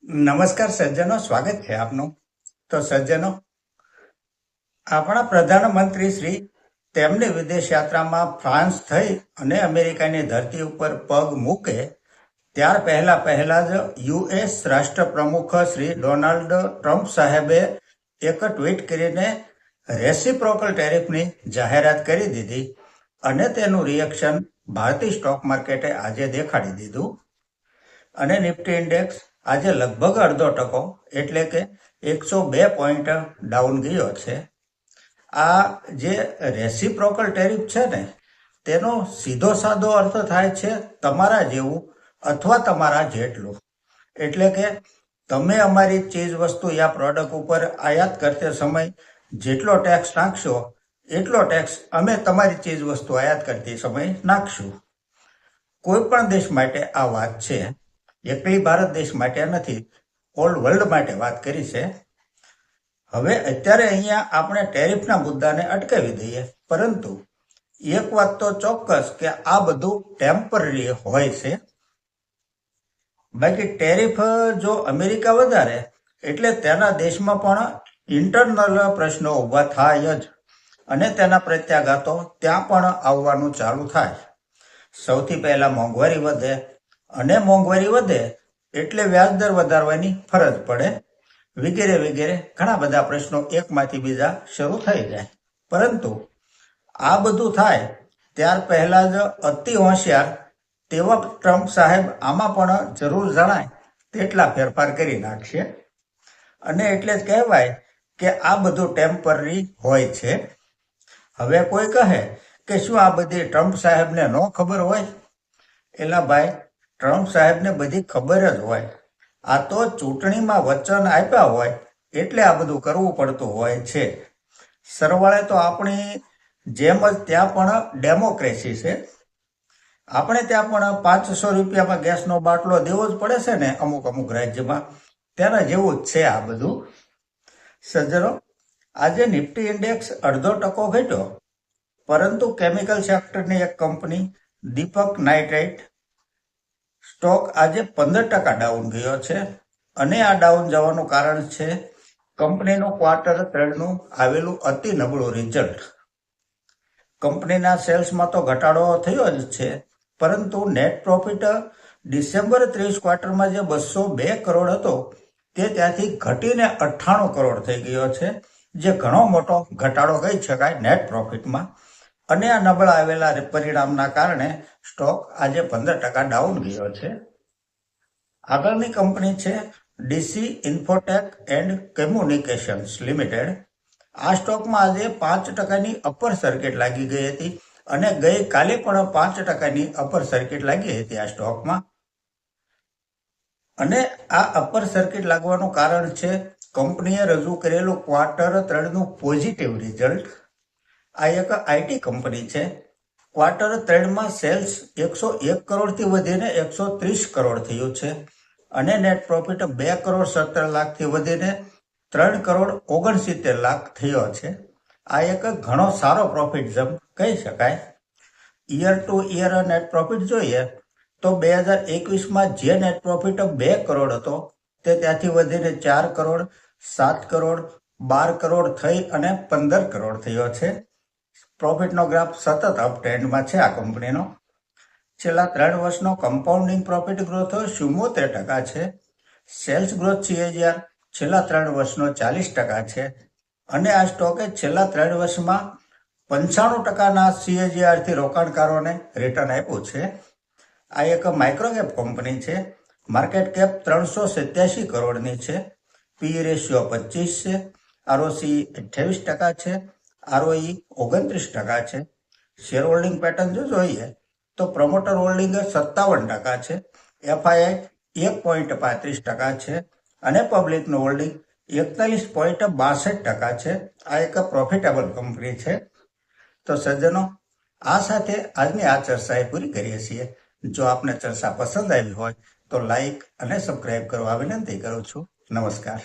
નમસ્કાર સજ્જનો, સ્વાગત છે આપનું. તો સજ્જનો, આપણા પ્રધાનમંત્રી શ્રી તેમની વિદેશ યાત્રામાં ફ્રાન્સ થઈ અને અમેરિકાની ધરતી ઉપર પગ મૂકે ત્યાર પહેલા જ યુએસ રાષ્ટ્રપ્રમુખ શ્રી ડોનાલ્ડ ટ્રમ્પ સાહેબે એક ટ્વીટ કરીને રેસિપ્રોકલ ટેરિફની જાહેરાત કરી દીધી અને તેનું રિએક્શન ભારતીય સ્ટોક માર્કેટે આજે દેખાડી દીધું અને નિફ્ટી ઇન્ડેક્સ આજે લગભગ 0.5% એટલે કે 102 પોઈન્ટ ડાઉન ગયો છે. આ જે રેસિપ્રોકલ ટેરિફ છે ને, તેનો સીધો સાદો અર્થ થાય છે તમારા જેવું અથવા તમારા જેટલું. એટલે કે તમે અમારી ચીજ વસ્તુ યા પ્રોડક્ટ ઉપર આયાત કરતે સમય જેટલો ટેક્સ નાખશો એટલો ટેક્સ અમે તમારી ચીજ વસ્તુ આયાત કરતી સમય નાખશું. કોઈ પણ દેશ માટે આ વાત છે, એકલી ભારત દેશ માટે નથી, ઓલ વર્લ્ડ માટે વાત કરી છે. હવે અત્યારે અહીંયા આપણે ટેરિફના મુદ્દાને અટકાવી દઈએ, પરંતુ એક વાત તો ચોક્કસ કે આ બધું ટેમ્પરરી હોય છે. બાકી ટેરિફ જો અમેરિકા વધારે એટલે તેના દેશમાં પણ ઇન્ટરનલ પ્રશ્નો ઊભા થાય જ અને તેના પ્રત્યાઘાતો ત્યાં પણ આવવાનું ચાલુ થાય. સૌથી પહેલા મોંઘવારી વધે અને મોંઘવારી વધે એટલે વ્યાજદર વધારવાની ફરજ પડે, વગેરે વગેરે ઘણા બધા પ્રશ્નો એકમાંથી બીજા શરૂ થઈ જાય. પરંતુ આ બધું થાય ત્યાર પહેલા જ અતિ હોશિયાર તેવા ટ્રમ્પ સાહેબ આમાં પણ જરૂર જણાય તેટલા ફેરફાર કરી નાખશે. અને એટલે જ કહેવાય કે આ બધું ટેમ્પરરી હોય છે. હવે કોઈ કહે કે શું આ બધી ટ્રમ્પ સાહેબને ન ખબર હોય? એલા ભાઈ, ટ્રમ્પ સાહેબને બધી ખબર જ હોય. આ તો ચૂંટણીમાં વચન આપ્યા હોય એટલે આ બધું કરવું પડતું હોય છે. સરવાળે તો આપણી જેમ જ ત્યાં પણ ડેમોક્રેસી છે. આપણે ત્યાં પણ 500 રૂપિયામાં ગેસનો બાટલો દેવો જ પડે છે ને અમુક રાજ્યમાં. તેના જેવું જ છે આ બધું. સજ્જનો, આજે નિફ્ટી ઇન્ડેક્સ 0.5% ઘટ્યો, પરંતુ કેમિકલ સેક્ટરની એક કંપની દીપક નાઇટ્રાઇટ સ્ટોક આજે 15% ડાઉન ગયો છે. અને આ ડાઉન જવાનું કારણ છે કંપનીનું ક્વાર્ટર 3નું આવેલું અતિ નબળું રિઝલ્ટ. કંપનીના સેલ્સમાં તો ઘટાડો થયો જ છે, પરંતુ નેટ પ્રોફિટ ડિસેમ્બર 30 ક્વાર્ટરમાં જે 202 કરોડ હતો તે ત્યાંથી ઘટીને 98 કરોડ થઈ ગયો છે, જે ઘણો મોટો ઘટાડો કહી શકાય નેટ પ્રોફિટમાં. અને આ નબળા આવેલા પરિણામના કારણે સ્ટોક આજે 15% ડાઉન ગયો છે. આગળની કંપની છે DC Infotech and communications limited. આ સ્ટોકમાં આજે 5%ની અપર સર્કિટ લાગી ગઈ હતી અને ગઈકાલે પણ 5%ની અપર સર્કિટ લાગી હતી આ સ્ટોકમાં. અને આ અપર સર્કિટ લાગવાનું કારણ છે કંપનીએ રજૂ કરેલું ક્વાર્ટર 3નું પોઝિટિવ રિઝલ્ટ. આ એક આઈટી કંપની છે. ક્વાર્ટર 3માં સેલ્સ 101 કરોડથી વધીને 130 કરોડ થયું છે અને નેટ પ્રોફિટ 2 કરોડ 17 લાખથી વધીને 3 કરોડ 69 લાખ થયો છે. આ એક ઘણો સારો પ્રોફિટ જમ્પ કહી શકાય. Year to year net profit જોઈએ તો 2021માં જે નેટ પ્રોફિટ 2 કરોડ હતો તે ત્યાંથી વધીને 4 કરોડ 7 કરોડ 12 કરોડ થઈ અને 15 કરોડ થયો છે. પ્રોફિટનો ગ્રાફ સતત અપ ટ્રેન્ડમાં છે આ કંપનીનો. છેલ્લા 3 વર્ષનો કમ્પાઉન્ડિંગ પ્રોફિટ ગ્રોથ 74% છે. સેલ્સ ગ્રોથ CAGR છેલ્લા 3 વર્ષનો 40% છે અને આ સ્ટોકે છેલ્લા 3 વર્ષમાં 95%ના CAGRથી રોકાણકારોને રિટર્ન આપ્યું છે. આ એક માઇક્રોકેપ કંપની છે. માર્કેટ કેપ 387 કરોડની છે. પી રેશિયો 25 છે. ROC 28% છે. ROE 29% છે. શેર હોલ્ડિંગ પેટર્ન જો જોઈએ તો પ્રમોટર હોલ્ડિંગ 57% છે. FII 1.35% છે અને પબ્લિકનું હોલ્ડિંગ 41.62% છે. આ એક પ્રોફિટેબલ કંપની છે. તો સજ્જનો, આ સાથે આજની આ ચર્ચા પૂરી કરીએ છીએ. જો આપને ચર્ચા પસંદ આવી હોય તો લાઈક અને સબસ્ક્રાઇબ કરવા વિનંતી કરું છું. નમસ્કાર.